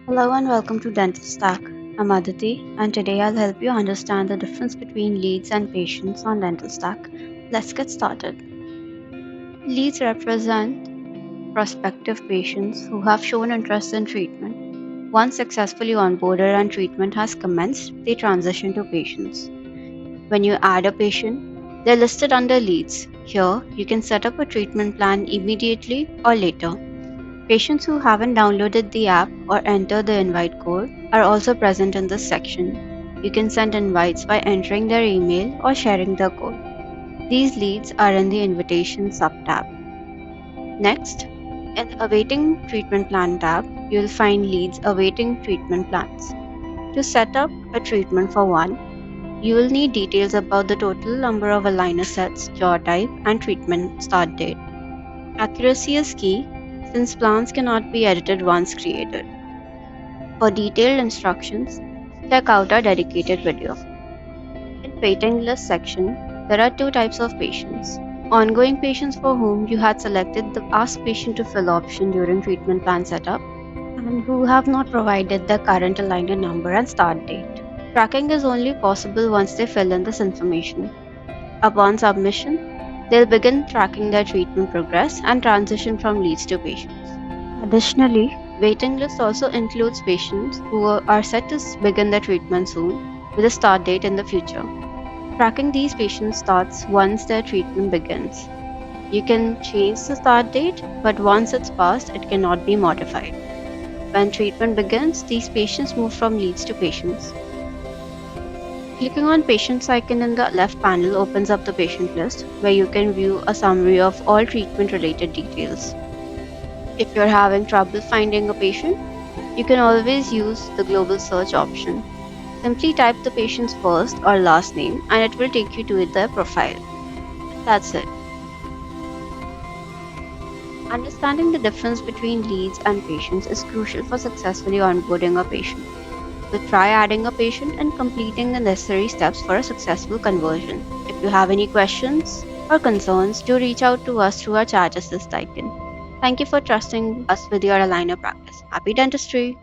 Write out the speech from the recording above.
Hello and welcome to Dental Stack. I'm Aditi, and today I'll help you understand the difference between leads and patients on Dental Stack. Let's get started. Leads represent prospective patients who have shown interest in treatment. Once successfully onboarded and treatment has commenced, they transition to patients. When you add a patient, they're listed under leads. Here, you can set up a treatment plan immediately or later. Patients who haven't downloaded the app or entered the invite code are also present in this section. You can send invites by entering their email or sharing the code. These leads are in the invitation sub-tab. Next, in the awaiting treatment plan tab, you will find leads awaiting treatment plans. To set up a treatment for one, you will need details about the total number of aligner sets, jaw type, and treatment start date. Accuracy is key since plans cannot be edited once created. For detailed instructions, check out our dedicated video. In waiting list section, there are two types of patients. Ongoing patients for whom you had selected the Ask Patient to Fill option during treatment plan setup and who have not provided their current aligner number and start date. Tracking is only possible once they fill in this information. Upon submission, they'll begin tracking their treatment progress and transition from leads to patients. Additionally, waiting list also includes patients who are set to begin their treatment soon with a start date in the future. Tracking these patients starts once their treatment begins. You can change the start date, but once it's passed, it cannot be modified. When treatment begins, these patients move from leads to patients. Clicking on Patients icon in the left panel opens up the patient list, where you can view a summary of all treatment related details. If you're having trouble finding a patient, you can always use the global search option. Simply type the patient's first or last name and it will take you to their profile. And that's it. Understanding the difference between leads and patients is crucial for successfully onboarding a patient. So try adding a patient and completing the necessary steps for a successful conversion. If you have any questions or concerns, do reach out to us through our chat assist icon. Thank you for trusting us with your aligner practice. Happy dentistry!